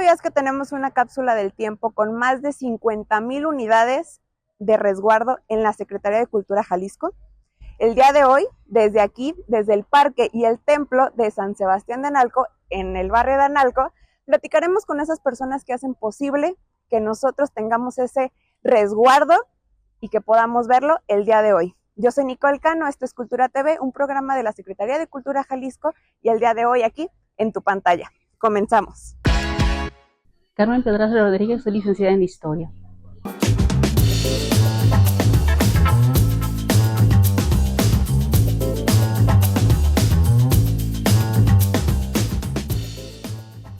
sabías que tenemos una cápsula del tiempo con más de 50,000 unidades de resguardo en la Secretaría de Cultura Jalisco? El día de hoy, desde aquí, desde el parque y el templo de San Sebastián de Analco, en el barrio de Analco, platicaremos con esas personas que hacen posible que nosotros tengamos ese resguardo y que podamos verlo el día de hoy. Yo soy Nicole Cano, esto es Cultura TV, un programa de la Secretaría de Cultura Jalisco, y el día de hoy aquí en tu pantalla. Comenzamos. Carmen Pedraza Rodríguez, soy licenciada en Historia.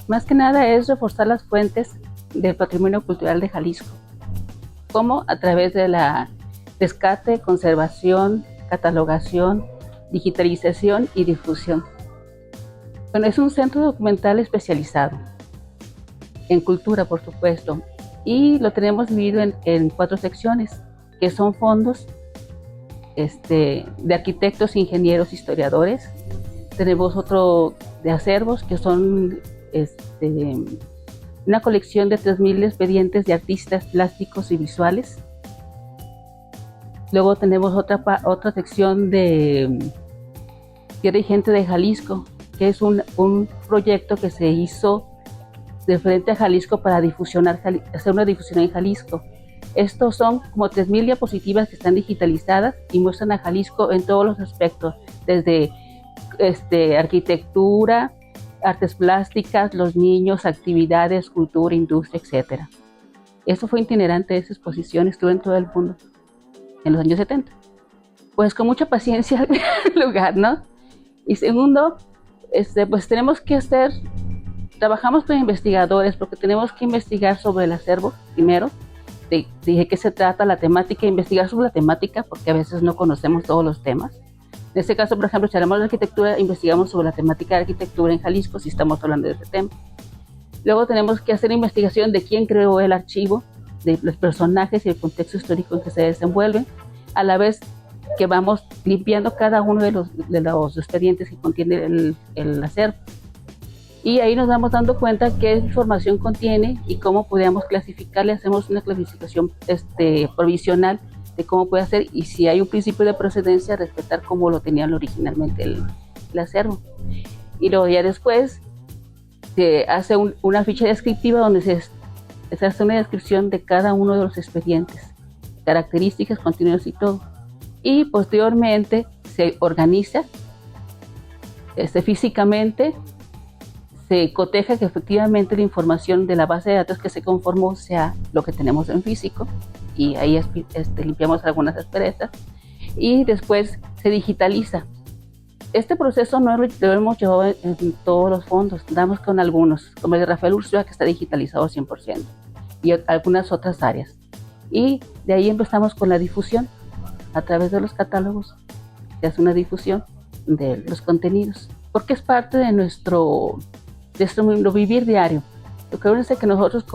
Más que nada es reforzar las fuentes del patrimonio cultural de Jalisco, como a través de la rescate, conservación, catalogación, digitalización y difusión. Bueno, es un centro documental especializado en cultura, por supuesto, y lo tenemos dividido en 4 secciones, que son fondos de arquitectos, ingenieros, historiadores. Tenemos otro de acervos, que son una colección de 3,000 expedientes de artistas plásticos y visuales. Luego tenemos otra sección de Tierra y Gente de Jalisco, que es un proyecto que se hizo de frente a Jalisco para hacer una difusión en Jalisco. Estos son como 3,000 diapositivas que están digitalizadas y muestran a Jalisco en todos los aspectos, desde arquitectura, artes plásticas, los niños, actividades, cultura, industria, etc. Eso fue itinerante, esa exposición estuvo en todo el mundo en los años 70. Pues con mucha paciencia el lugar, ¿no? Y segundo, pues tenemos que trabajamos con investigadores porque tenemos que investigar sobre el acervo primero, de qué se trata la temática, investigar sobre la temática porque a veces no conocemos todos los temas. En este caso, por ejemplo, si hablamos de arquitectura, investigamos sobre la temática de arquitectura en Jalisco, si estamos hablando de ese tema. Luego tenemos que hacer investigación de quién creó el archivo, de los personajes y el contexto histórico en que se desenvuelven, a la vez que vamos limpiando cada uno de los expedientes que contiene el acervo. Y ahí nos vamos dando cuenta qué información contiene y cómo podemos clasificarle. Hacemos una clasificación provisional de cómo puede ser, y si hay un principio de procedencia, respetar cómo lo tenían originalmente el acervo. Y luego ya después se hace una ficha descriptiva donde se hace una descripción de cada uno de los expedientes, características, contenidos y todo. Y posteriormente se organiza físicamente, se coteja que efectivamente la información de la base de datos que se conformó sea lo que tenemos en físico, y ahí limpiamos algunas asperezas, y después se digitaliza. Este proceso no lo hemos llevado en todos los fondos, damos con algunos, como el de Rafael Ursúa, que está digitalizado 100%, y algunas otras áreas. Y de ahí empezamos con la difusión. A través de los catálogos se hace una difusión de los contenidos, porque es parte de nuestro vivir diario. Acuérdense que nosotros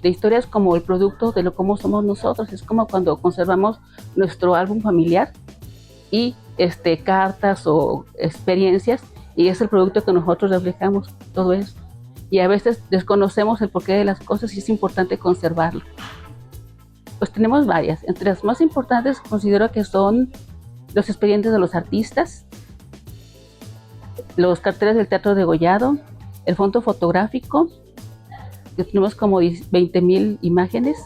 de historia es como el producto de cómo somos nosotros, es como cuando conservamos nuestro álbum familiar y cartas o experiencias, y es el producto que nosotros reflejamos todo eso. Y a veces desconocemos el porqué de las cosas y es importante conservarlo. Pues tenemos varias, entre las más importantes considero que son los expedientes de los artistas, los carteles del Teatro Degollado, el fondo fotográfico, que tenemos como 20,000 imágenes,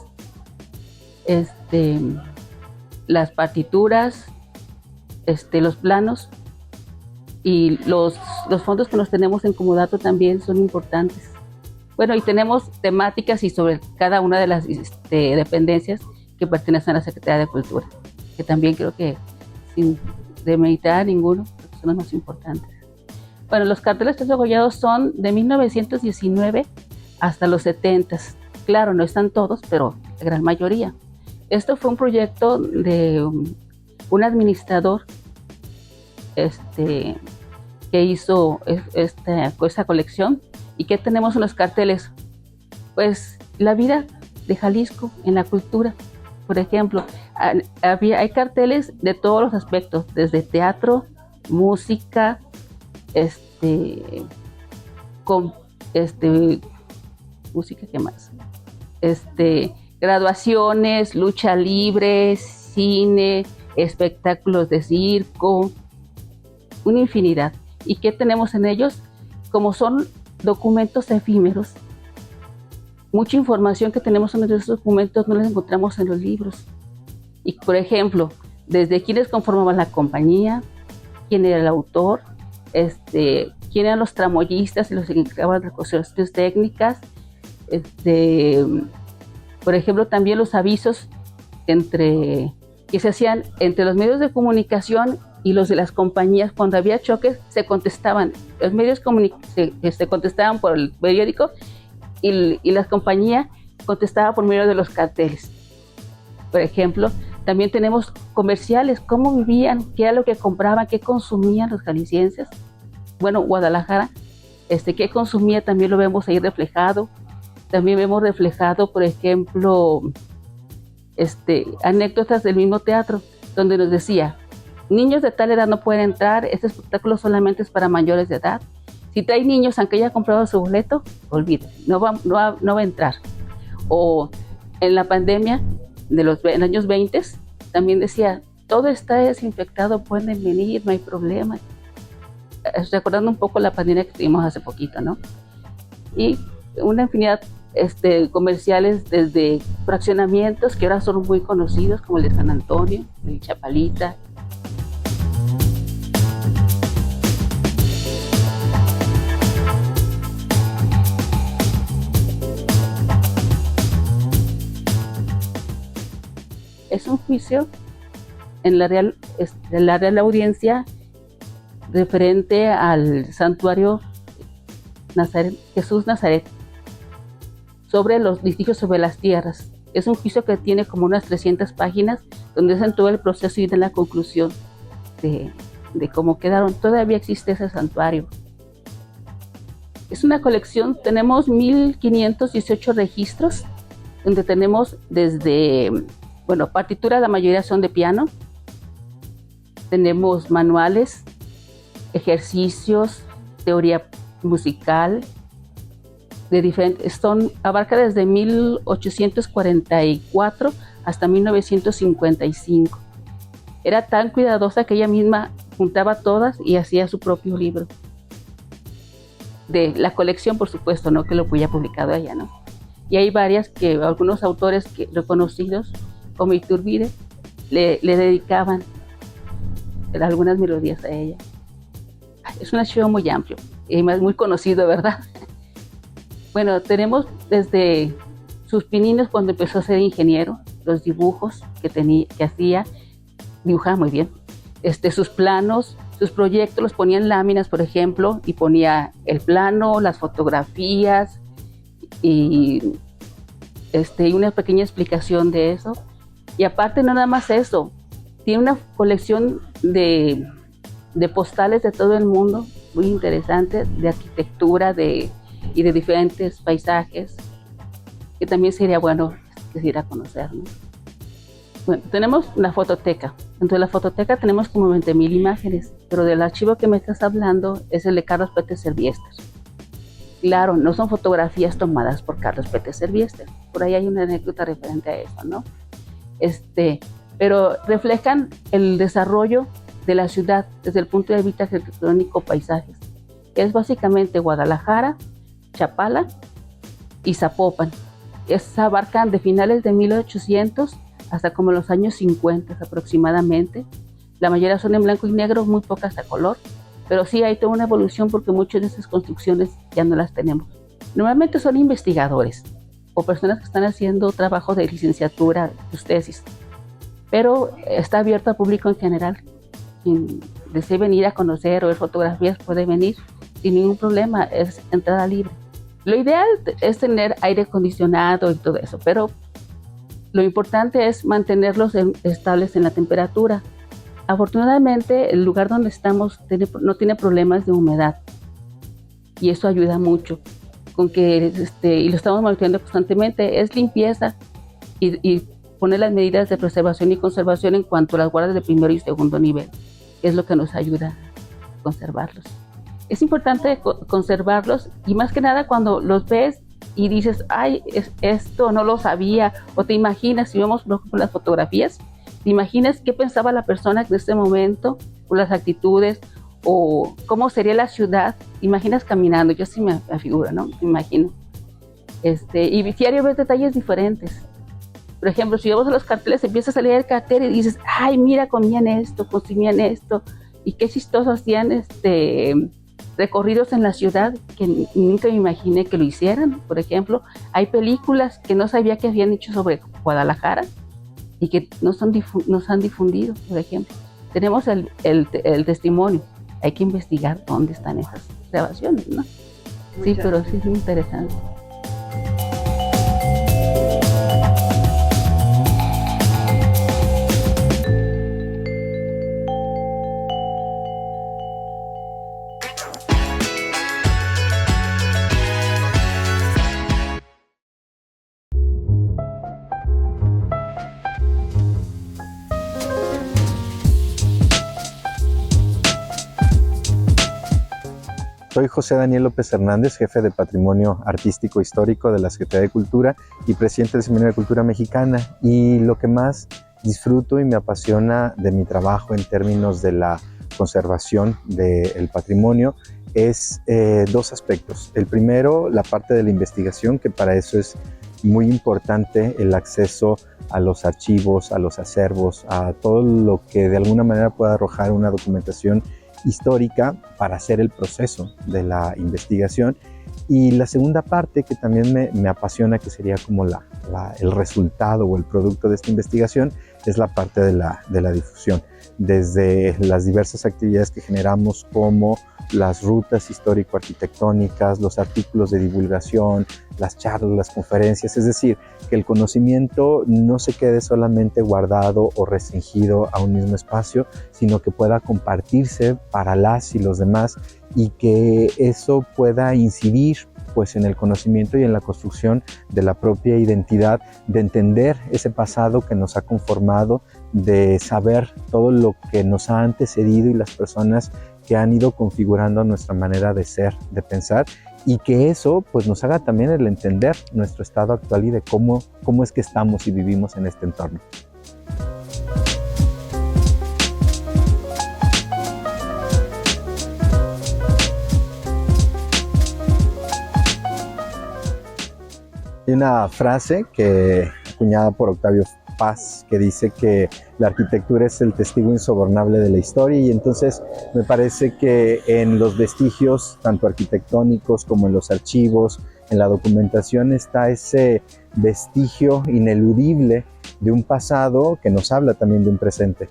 las partituras, los planos, y los fondos que nos tenemos en comodato también son importantes. Bueno, y tenemos temáticas y sobre cada una de las dependencias que pertenecen a la Secretaría de Cultura, que también creo que sin demeritar a ninguno, son los más importantes. Bueno, los carteles degollados son de 1919 hasta los 70. Claro, no están todos, pero la gran mayoría. Esto fue un proyecto de un administrador que hizo esta colección. ¿Y qué tenemos en los carteles? Pues la vida de Jalisco en la cultura. Por ejemplo, hay carteles de todos los aspectos, desde teatro, música, música, ¿qué más? Graduaciones, lucha libre, cine, espectáculos de circo, una infinidad. ¿Y qué tenemos en ellos? Como son documentos efímeros, mucha información que tenemos en esos documentos no la encontramos en los libros. Y por ejemplo, desde quiénes conformaban la compañía, quién era el autor, quién eran los tramoyistas y los que encargaban de las cuestiones técnicas, por ejemplo, también los avisos que se hacían entre los medios de comunicación y los de las compañías. Cuando había choques, se contestaban. Los medios se contestaban por el periódico y las compañías contestaban por medio de los carteles. Por ejemplo, también tenemos comerciales, cómo vivían, qué era lo que compraban, qué consumían los jaliscienses. Bueno, Guadalajara, qué consumía también lo vemos ahí reflejado. También vemos reflejado, por ejemplo, anécdotas del mismo teatro, donde nos decía, niños de tal edad no pueden entrar, este espectáculo solamente es para mayores de edad. Si trae niños, aunque haya comprado su boleto, olvídate, no va a entrar. O en la pandemia de los años 20, también decía, todo está desinfectado, pueden venir, no hay problema. Recordando un poco la pandemia que tuvimos hace poquito, ¿no? Y una infinidad comerciales desde fraccionamientos que ahora son muy conocidos, como el de San Antonio, el Chapalita. Es un juicio en la Real Audiencia referente al santuario Jesús Nazaret, sobre los litigios sobre las tierras. Es un juicio que tiene como unas 300 páginas, donde hacen todo el proceso y de la conclusión de cómo quedaron. Todavía existe ese santuario. Es una colección, tenemos 1518 registros, donde tenemos desde, partituras, la mayoría son de piano, tenemos manuales, ejercicios, teoría musical, de diferentes, abarca desde 1844 hasta 1955. Era tan cuidadosa que ella misma juntaba todas y hacía su propio libro. De la colección, por supuesto, no que lo hubiera publicado ella, ¿no? Y hay varias que algunos autores reconocidos, como Iturbide, le dedicaban algunas melodías a ella. Es un archivo muy amplio y muy conocido, ¿verdad? Bueno, tenemos desde sus pininos cuando empezó a ser ingeniero, los dibujos que hacía, dibujaba muy bien, sus planos, sus proyectos, los ponía en láminas, por ejemplo, y ponía el plano, las fotografías y una pequeña explicación de eso. Y aparte, no nada más eso, tiene una colección de postales de todo el mundo, muy interesante, de arquitectura, y de diferentes paisajes, que también sería bueno ir a conocer, ¿no? Bueno, tenemos una fototeca. Dentro de la fototeca tenemos como 20,000 imágenes, pero del archivo que me estás hablando es el de Carlos Pérez Serviester. Claro, no son fotografías tomadas por Carlos Pérez Serviester. Por ahí hay una anécdota referente a eso, ¿no? Pero reflejan el desarrollo de la ciudad desde el punto de vista arquitectónico, paisajes. Es básicamente Guadalajara, Chapala y Zapopan. Abarcan de finales de 1800 hasta como los años 50 aproximadamente. La mayoría son en blanco y negro, muy pocas a color, pero sí hay toda una evolución porque muchas de esas construcciones ya no las tenemos. Normalmente son investigadores o personas que están haciendo trabajo de licenciatura, sus tesis, pero está abierto al público en general. Quien desee venir a conocer o ver fotografías puede venir sin ningún problema, es entrada libre. Lo ideal es tener aire acondicionado y todo eso, pero lo importante es mantenerlos estables en la temperatura. Afortunadamente, el lugar donde estamos no tiene problemas de humedad y eso ayuda mucho. Con que, y lo estamos monitoreando constantemente, es limpieza y poner las medidas de preservación y conservación en cuanto a las guardas de primero y segundo nivel, que es lo que nos ayuda a conservarlos. Es importante conservarlos y más que nada cuando los ves y dices, ay, esto no lo sabía, o te imaginas, si vemos por ejemplo, las fotografías, te imaginas qué pensaba la persona en este momento, o las actitudes, o cómo sería la ciudad, imaginas caminando, yo sí me figuro, ¿no? Me imagino. Y diario ves detalles diferentes. Por ejemplo, si vamos a los carteles, empiezas a leer el cartel y dices, ay, mira, comían esto, consumían esto, y qué chistoso hacían recorridos en la ciudad que nunca me imaginé que lo hicieran. Por ejemplo, hay películas que no sabía que habían hecho sobre Guadalajara y que no se han difundido, por ejemplo. Tenemos el testimonio, hay que investigar dónde están esas grabaciones, ¿no? Sí, pero sí es muy interesante. Soy José Daniel López Hernández, jefe de Patrimonio Artístico Histórico de la Secretaría de Cultura y presidente del Seminario de Cultura Mexicana. Y lo que más disfruto y me apasiona de mi trabajo en términos de la conservación del patrimonio es dos aspectos. El primero, la parte de la investigación, que para eso es muy importante el acceso a los archivos, a los acervos, a todo lo que de alguna manera pueda arrojar una documentación histórica para hacer el proceso de la investigación. Y la segunda parte que también me apasiona, que sería como el resultado o el producto de esta investigación, es la parte de la difusión. Desde las diversas actividades que generamos, como las rutas histórico-arquitectónicas, los artículos de divulgación, las charlas, las conferencias, es decir, que el conocimiento no se quede solamente guardado o restringido a un mismo espacio, sino que pueda compartirse para las y los demás, y que eso pueda incidir pues en el conocimiento y en la construcción de la propia identidad, de entender ese pasado que nos ha conformado, de saber todo lo que nos ha antecedido y las personas que han ido configurando nuestra manera de ser, de pensar, y que eso pues nos haga también el entender nuestro estado actual y de cómo es que estamos y vivimos en este entorno. Hay una frase acuñada por Octavio Paz que dice que la arquitectura es el testigo insobornable de la historia, y entonces me parece que en los vestigios tanto arquitectónicos como en los archivos, en la documentación, está ese vestigio ineludible de un pasado que nos habla también de un presente.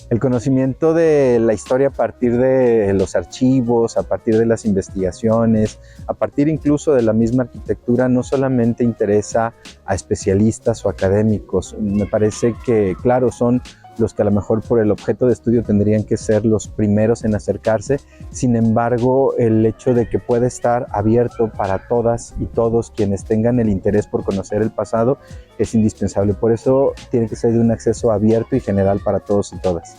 El conocimiento de la historia a partir de los archivos, a partir de las investigaciones, a partir incluso de la misma arquitectura, no solamente interesa a especialistas o académicos. Me parece que, claro, son los que a lo mejor por el objeto de estudio tendrían que ser los primeros en acercarse. Sin embargo, el hecho de que pueda estar abierto para todas y todos quienes tengan el interés por conocer el pasado es indispensable. Por eso tiene que ser de un acceso abierto y general para todos y todas.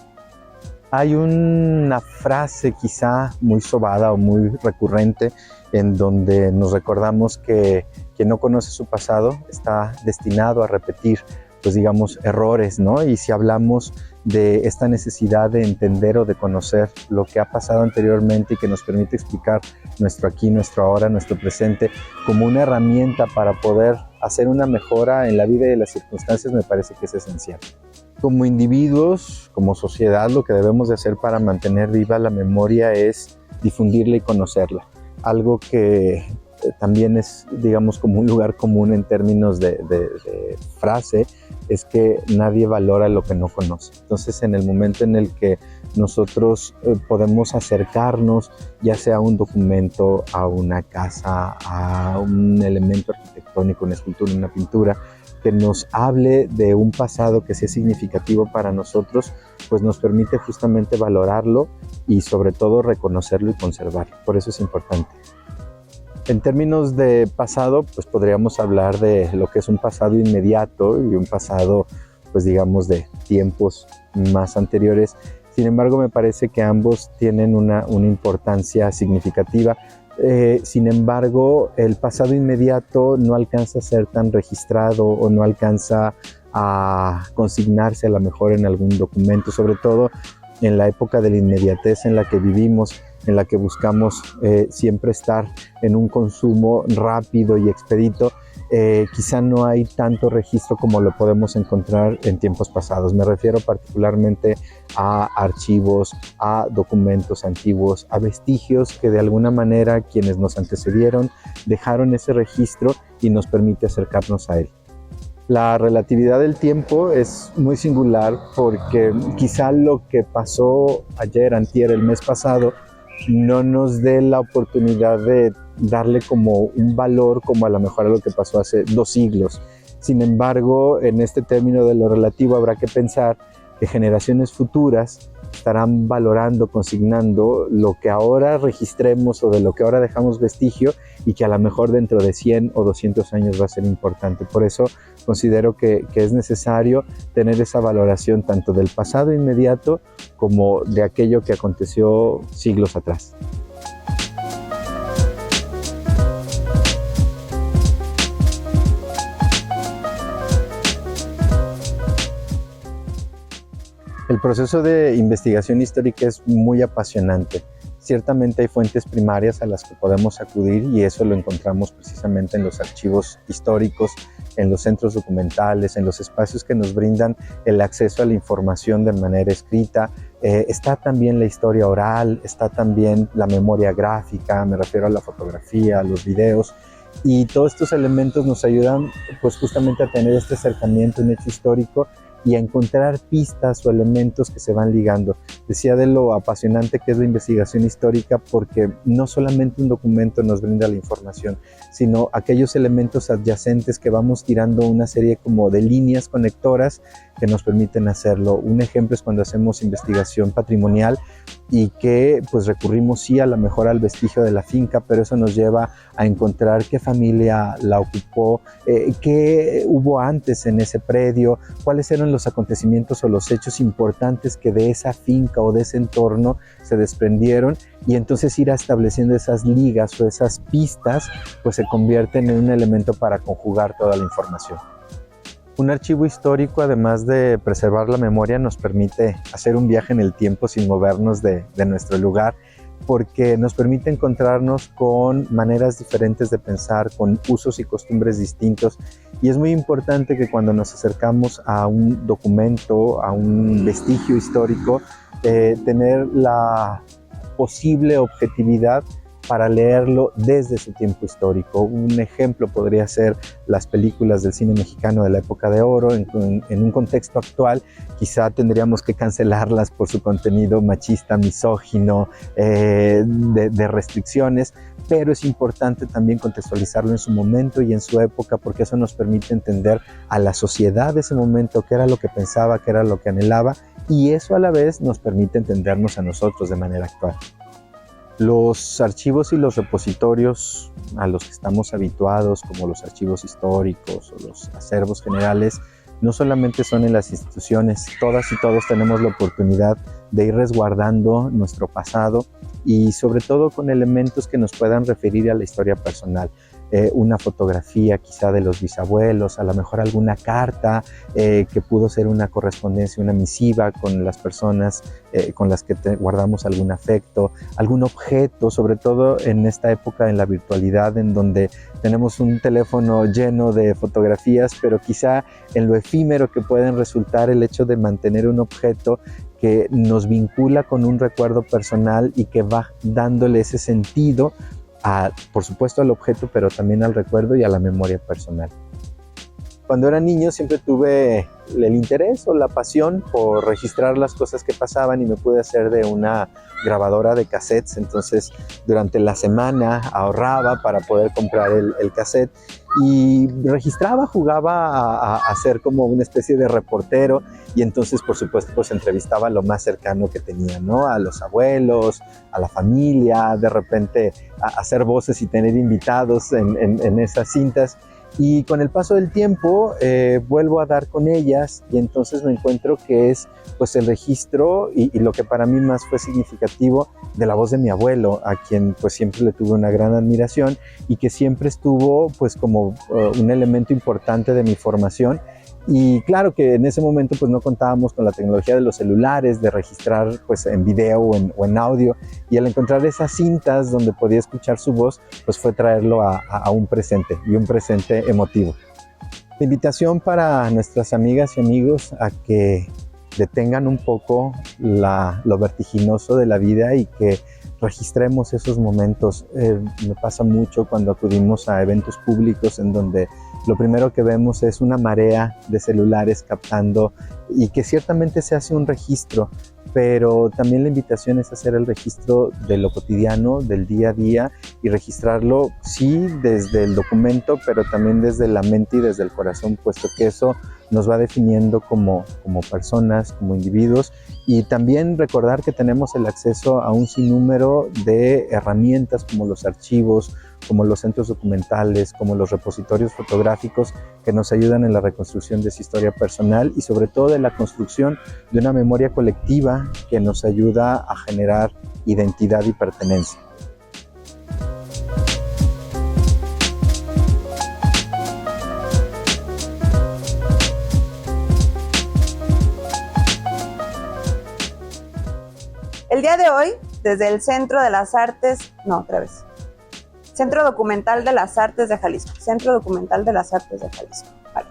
Hay una frase quizá muy sobada o muy recurrente en donde nos recordamos que quien no conoce su pasado está destinado a repetir, pues digamos, errores, ¿no? Y si hablamos de esta necesidad de entender o de conocer lo que ha pasado anteriormente y que nos permite explicar nuestro aquí, nuestro ahora, nuestro presente como una herramienta para poder hacer una mejora en la vida y en las circunstancias, me parece que es esencial. Como individuos, como sociedad, lo que debemos de hacer para mantener viva la memoria es difundirla y conocerla. Algo que también es, digamos, como un lugar común en términos de frase, es que nadie valora lo que no conoce. Entonces, en el momento en el que nosotros podemos acercarnos, ya sea a un documento, a una casa, a un elemento arquitectónico, una escultura, una pintura, que nos hable de un pasado que sea significativo para nosotros, pues nos permite justamente valorarlo y sobre todo reconocerlo y conservarlo. Por eso es importante. En términos de pasado, pues podríamos hablar de lo que es un pasado inmediato y un pasado, pues digamos, de tiempos más anteriores. Sin embargo, me parece que ambos tienen una importancia significativa. Sin embargo, el pasado inmediato no alcanza a ser tan registrado o no alcanza a consignarse a lo mejor en algún documento, sobre todo en la época de la inmediatez en la que vivimos, en la que buscamos siempre estar en un consumo rápido y expedito. Quizá no hay tanto registro como lo podemos encontrar en tiempos pasados. Me refiero particularmente a archivos, a documentos antiguos, a vestigios que de alguna manera quienes nos antecedieron dejaron ese registro y nos permite acercarnos a él. La relatividad del tiempo es muy singular porque quizá lo que pasó ayer, antier, el mes pasado, no nos dé la oportunidad de darle como un valor como a lo mejor a lo que pasó hace 2 siglos. Sin embargo, en este término de lo relativo habrá que pensar que generaciones futuras estarán valorando, consignando lo que ahora registremos o de lo que ahora dejamos vestigio y que a lo mejor dentro de 100 o 200 años va a ser importante. Por eso considero que es necesario tener esa valoración tanto del pasado inmediato como de aquello que aconteció siglos atrás. El proceso de investigación histórica es muy apasionante. Ciertamente hay fuentes primarias a las que podemos acudir y eso lo encontramos precisamente en los archivos históricos, en los centros documentales, en los espacios que nos brindan el acceso a la información de manera escrita. Está también la historia oral, está también la memoria gráfica, me refiero a la fotografía, a los videos. Y todos estos elementos nos ayudan pues justamente a tener este acercamiento, un hecho histórico, y a encontrar pistas o elementos que se van ligando. Decía de lo apasionante que es la investigación histórica porque no solamente un documento nos brinda la información, sino aquellos elementos adyacentes que vamos tirando una serie como de líneas conectoras que nos permiten hacerlo. Un ejemplo es cuando hacemos investigación patrimonial y que pues recurrimos sí a lo mejor al vestigio de la finca, pero eso nos lleva a encontrar qué familia la ocupó, qué hubo antes en ese predio, cuáles eran los acontecimientos o los hechos importantes que de esa finca o de ese entorno se desprendieron, y entonces ir estableciendo esas ligas o esas pistas pues se convierten en un elemento para conjugar toda la información. Un archivo histórico, además de preservar la memoria, nos permite hacer un viaje en el tiempo sin movernos de nuestro lugar, porque nos permite encontrarnos con maneras diferentes de pensar, con usos y costumbres distintos. Y es muy importante que cuando nos acercamos a un documento, a un vestigio histórico, tener la posible objetividad para leerlo desde su tiempo histórico. Un ejemplo podría ser las películas del cine mexicano de la época de oro. En un contexto actual quizá tendríamos que cancelarlas por su contenido machista, misógino, de restricciones, pero es importante también contextualizarlo en su momento y en su época, porque eso nos permite entender a la sociedad de ese momento, qué era lo que pensaba, qué era lo que anhelaba, y eso a la vez nos permite entendernos a nosotros de manera actual. Los archivos y los repositorios a los que estamos habituados, como los archivos históricos o los acervos generales, no solamente son en las instituciones, todas y todos tenemos la oportunidad de ir resguardando nuestro pasado y sobre todo con elementos que nos puedan referir a la historia personal. Una fotografía quizá de los bisabuelos, a lo mejor alguna carta que pudo ser una correspondencia, una misiva con las personas con las que guardamos algún afecto, algún objeto, sobre todo en esta época en la virtualidad en donde tenemos un teléfono lleno de fotografías, pero quizá en lo efímero que pueden resultar el hecho de mantener un objeto que nos vincula con un recuerdo personal y que va dándole ese sentido por supuesto al objeto, pero también al recuerdo y a la memoria personal. Cuando era niño siempre tuve el interés o la pasión por registrar las cosas que pasaban y me pude hacer de una grabadora de cassettes. Entonces durante la semana ahorraba para poder comprar el cassette y registraba, jugaba a ser como una especie de reportero, y entonces por supuesto pues entrevistaba a lo más cercano que tenía, ¿no? A los abuelos, a la familia, de repente a hacer voces y tener invitados en esas cintas. Y con el paso del tiempo vuelvo a dar con ellas y entonces me encuentro que es pues el registro y lo que para mí más fue significativo de la voz de mi abuelo, a quien pues siempre le tuve una gran admiración y que siempre estuvo pues como un elemento importante de mi formación. Y claro que en ese momento pues no contábamos con la tecnología de los celulares, de registrar pues en video o en audio, y al encontrar esas cintas donde podía escuchar su voz, pues fue traerlo a un presente, y un presente emotivo. La invitación para nuestras amigas y amigos a que detengan un poco lo vertiginoso de la vida y que registremos esos momentos. Me pasa mucho cuando acudimos a eventos públicos en donde lo primero que vemos es una marea de celulares captando, y que ciertamente se hace un registro, pero también la invitación es hacer el registro de lo cotidiano, del día a día, y registrarlo sí desde el documento, pero también desde la mente y desde el corazón, puesto que eso nos va definiendo como personas, como individuos, y también recordar que tenemos el acceso a un sinnúmero de herramientas como los archivos, como los centros documentales, como los repositorios fotográficos que nos ayudan en la reconstrucción de esa historia personal y sobre todo de la construcción de una memoria colectiva que nos ayuda a generar identidad y pertenencia. El día de hoy, desde el Centro Documental de las Artes de Jalisco. Centro Documental de las Artes de Jalisco. Vale.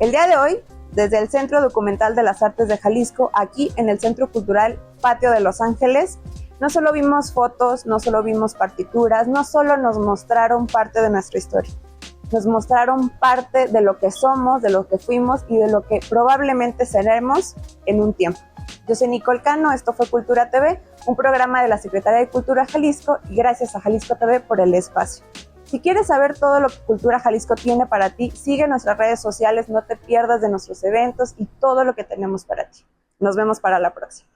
El día de hoy, desde el Centro Documental de las Artes de Jalisco, aquí en el Centro Cultural Patio de Los Ángeles, no solo vimos fotos, no solo vimos partituras, no solo nos mostraron parte de nuestra historia, nos mostraron parte de lo que somos, de lo que fuimos y de lo que probablemente seremos en un tiempo. Yo soy Nicole Cano, esto fue Cultura TV, un programa de la Secretaría de Cultura Jalisco, y gracias a Jalisco TV por el espacio. Si quieres saber todo lo que Cultura Jalisco tiene para ti, sigue nuestras redes sociales, no te pierdas de nuestros eventos y todo lo que tenemos para ti. Nos vemos para la próxima.